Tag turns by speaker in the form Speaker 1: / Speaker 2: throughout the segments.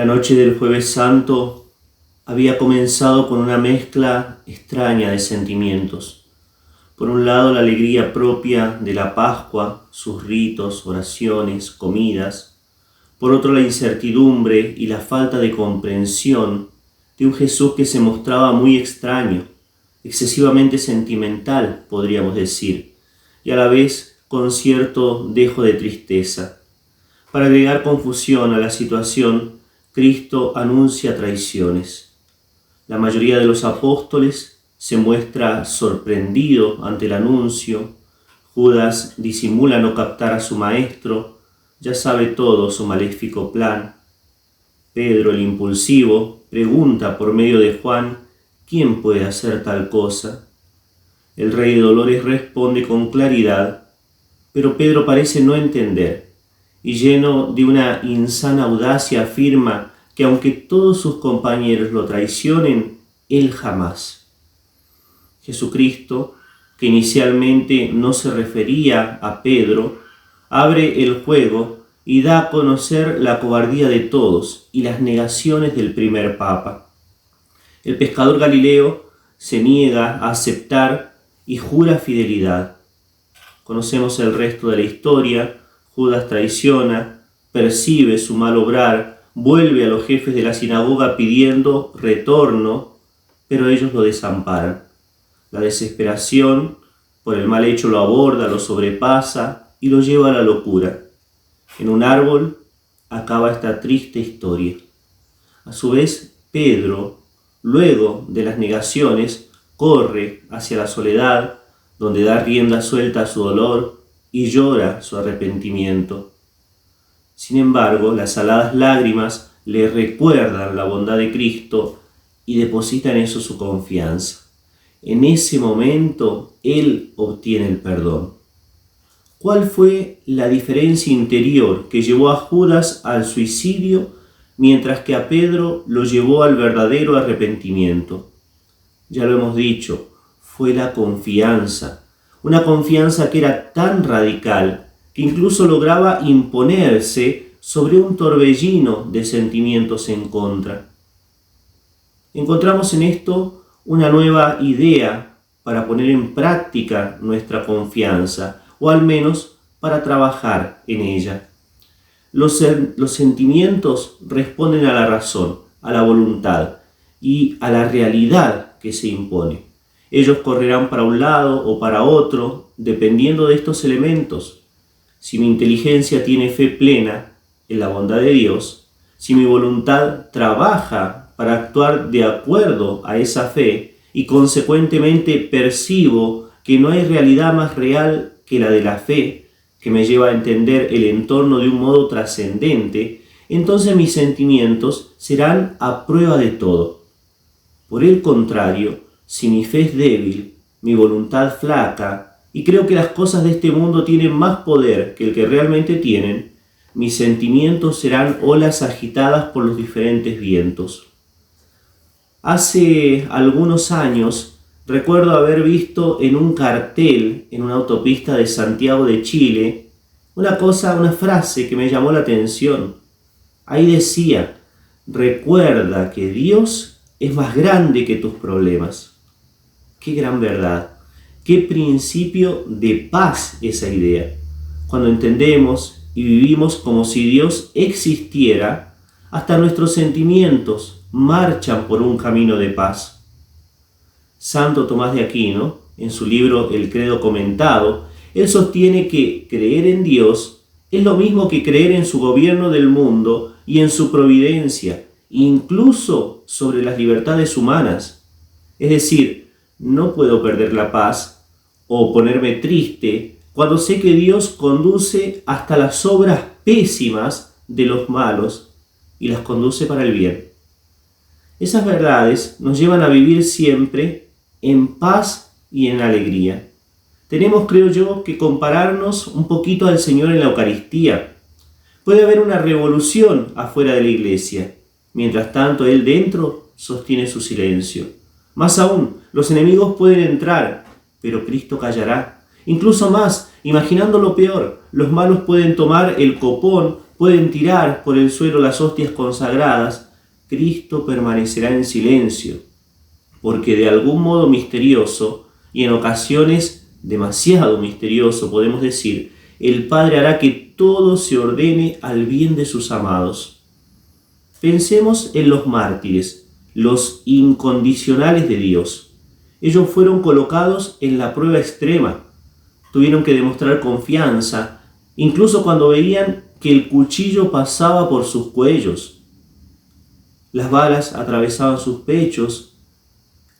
Speaker 1: La noche del Jueves Santo había comenzado con una mezcla extraña de sentimientos. Por un lado, la alegría propia de la Pascua, sus ritos, oraciones, comidas. Por otro, la incertidumbre y la falta de comprensión de un Jesús que se mostraba muy extraño, excesivamente sentimental, podríamos decir, y a la vez con cierto dejo de tristeza. Para agregar confusión a la situación, Cristo anuncia traiciones. La mayoría de los apóstoles se muestra sorprendido ante el anuncio. Judas disimula no captar a su maestro, ya sabe todo su maléfico plan. Pedro, el impulsivo, pregunta por medio de Juan, ¿quién puede hacer tal cosa? El rey de Dolores responde con claridad, pero Pedro parece no entender, y lleno de una insana audacia afirma que aunque todos sus compañeros lo traicionen, él jamás. Jesucristo, que inicialmente no se refería a Pedro, abre el juego y da a conocer la cobardía de todos y las negaciones del primer papa. El pescador Galileo se niega a aceptar y jura fidelidad. Conocemos el resto de la historia. Judas traiciona, percibe su mal obrar, vuelve a los jefes de la sinagoga pidiendo retorno, pero ellos lo desamparan. La desesperación por el mal hecho lo aborda, lo sobrepasa y lo lleva a la locura. En un árbol acaba esta triste historia. A su vez, Pedro, luego de las negaciones, corre hacia la soledad, donde da rienda suelta a su dolor y llora su arrepentimiento. Sin embargo, las saladas lágrimas le recuerdan la bondad de Cristo y deposita en eso su confianza. En ese momento, él obtiene el perdón. ¿Cuál fue la diferencia interior que llevó a Judas al suicidio, mientras que a Pedro lo llevó al verdadero arrepentimiento? Ya lo hemos dicho, fue la confianza. Una confianza que era tan radical que incluso lograba imponerse sobre un torbellino de sentimientos en contra. Encontramos en esto una nueva idea para poner en práctica nuestra confianza, o al menos para trabajar en ella. Los sentimientos responden a la razón, a la voluntad y a la realidad que se impone. Ellos correrán para un lado o para otro, dependiendo de estos elementos. Si mi inteligencia tiene fe plena en la bondad de Dios, si mi voluntad trabaja para actuar de acuerdo a esa fe y consecuentemente percibo que no hay realidad más real que la de la fe, que me lleva a entender el entorno de un modo trascendente, entonces mis sentimientos serán a prueba de todo. Por el contrario, si mi fe es débil, mi voluntad flaca, y creo que las cosas de este mundo tienen más poder que el que realmente tienen, mis sentimientos serán olas agitadas por los diferentes vientos. Hace algunos años, recuerdo haber visto en un cartel en una autopista de Santiago de Chile, una frase que me llamó la atención. Ahí decía, recuerda que Dios es más grande que tus problemas. Qué gran verdad, qué principio de paz esa idea. Cuando entendemos y vivimos como si Dios existiera, hasta nuestros sentimientos marchan por un camino de paz. Santo Tomás de Aquino, en su libro El Credo Comentado, él sostiene que creer en Dios es lo mismo que creer en su gobierno del mundo y en su providencia, incluso sobre las libertades humanas. Es decir, no puedo perder la paz o ponerme triste cuando sé que Dios conduce hasta las obras pésimas de los malos y las conduce para el bien. Esas verdades nos llevan a vivir siempre en paz y en alegría. Tenemos, creo yo, que compararnos un poquito al Señor en la Eucaristía. Puede haber una revolución afuera de la iglesia. Mientras tanto, Él dentro sostiene su silencio. Más aún, los enemigos pueden entrar, pero Cristo callará. Incluso más, imaginando lo peor, los malos pueden tomar el copón pueden tirar por el suelo las hostias consagradas, Cristo permanecerá en silencio, porque de algún modo misterioso, y en ocasiones demasiado misterioso, podemos decir, el Padre hará que todo se ordene al bien de sus amados. Pensemos en los mártires, los incondicionales de Dios. Ellos fueron colocados en la prueba extrema. Tuvieron que demostrar confianza, incluso cuando veían que el cuchillo pasaba por sus cuellos. Las balas atravesaban sus pechos,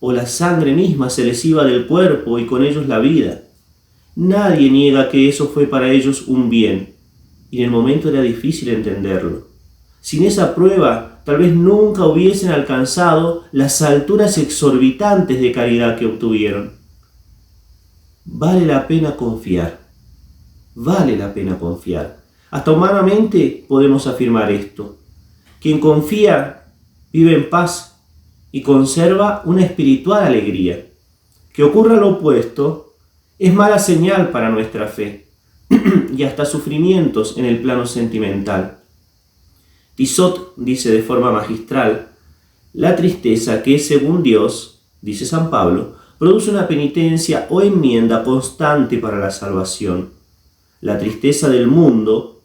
Speaker 1: o la sangre misma se les iba del cuerpo y con ellos la vida. Nadie niega que eso fue para ellos un bien, y en el momento era difícil entenderlo. Sin esa prueba, tal vez nunca hubiesen alcanzado las alturas exorbitantes de caridad que obtuvieron. Vale la pena confiar. Vale la pena confiar. Hasta humanamente podemos afirmar esto. Quien confía vive en paz y conserva una espiritual alegría. Que ocurra lo opuesto es mala señal para nuestra fe y hasta sufrimientos en el plano sentimental. Tissot dice de forma magistral: la tristeza que es según Dios, dice San Pablo, produce una penitencia o enmienda constante para la salvación. La tristeza del mundo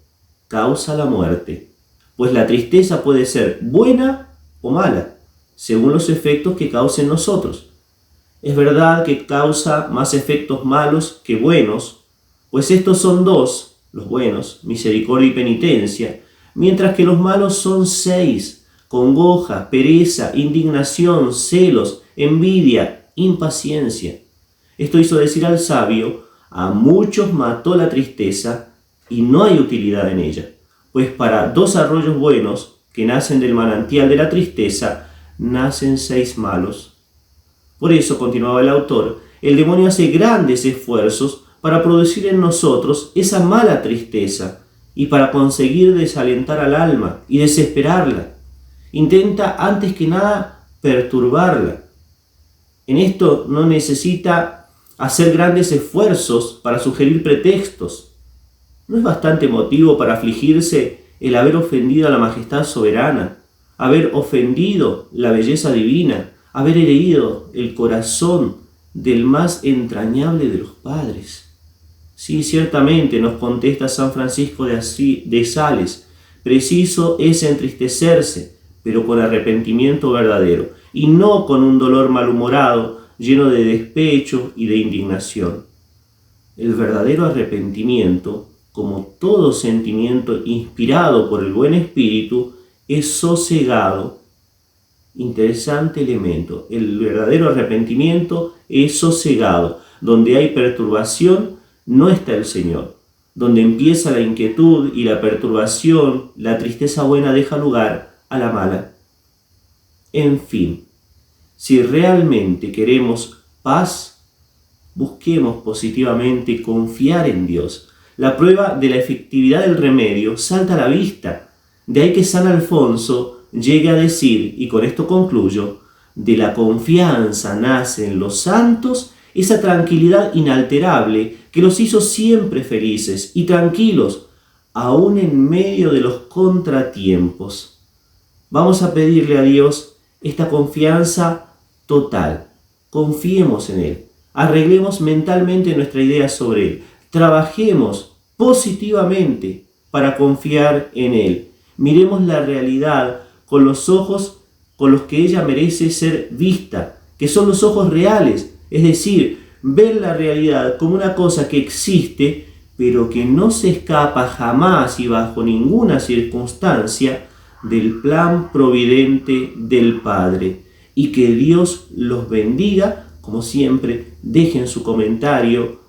Speaker 1: causa la muerte, pues la tristeza puede ser buena o mala, según los efectos que cause en nosotros. Es verdad que causa más efectos malos que buenos, pues estos son dos, los buenos, misericordia y penitencia, mientras que los malos son 6, congoja, pereza, indignación, celos, envidia, impaciencia. Esto hizo decir al sabio: a muchos mató la tristeza y no hay utilidad en ella, pues para 2 arroyos buenos que nacen del manantial de la tristeza, nacen 6 malos. Por eso, continuaba el autor, el demonio hace grandes esfuerzos para producir en nosotros esa mala tristeza y para conseguir desalentar al alma y desesperarla. Intenta antes que nada perturbarla. En esto no necesita hacer grandes esfuerzos para sugerir pretextos. ¿No es bastante motivo para afligirse el haber ofendido a la majestad soberana, haber ofendido la belleza divina, haber herido el corazón del más entrañable de los padres? Sí, ciertamente, nos contesta San Francisco de Sales, preciso es entristecerse, pero con arrepentimiento verdadero, y no con un dolor malhumorado, lleno de despecho y de indignación. El verdadero arrepentimiento, como todo sentimiento inspirado por el buen espíritu, es sosegado. Interesante elemento. El verdadero arrepentimiento es sosegado. Donde hay perturbación, no está el Señor. Donde empieza la inquietud y la perturbación, la tristeza buena deja lugar a la mala. En fin, si realmente queremos paz, busquemos positivamente confiar en Dios. La prueba de la efectividad del remedio salta a la vista. De ahí que San Alfonso llegue a decir, y con esto concluyo: de la confianza nacen los santos esa tranquilidad inalterable que los hizo siempre felices y tranquilos, aún en medio de los contratiempos. Vamos a pedirle a Dios esta confianza total. Confiemos en Él. Arreglemos mentalmente nuestra idea sobre Él. Trabajemos positivamente para confiar en Él. Miremos la realidad con los ojos con los que ella merece ser vista, que son los ojos reales, es decir, ver la realidad como una cosa que existe, pero que no se escapa jamás y bajo ninguna circunstancia del plan providente del Padre. Y que Dios los bendiga. Como siempre, dejen su comentario,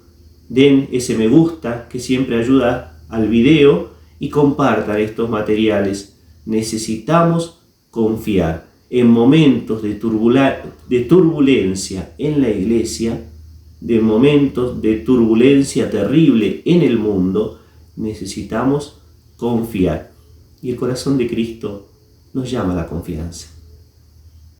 Speaker 1: den ese me gusta que siempre ayuda al video y compartan estos materiales. Necesitamos confiar. En momentos de turbulencia en la Iglesia, de momentos de turbulencia terrible en el mundo, necesitamos confiar. Y el corazón de Cristo nos llama a la confianza.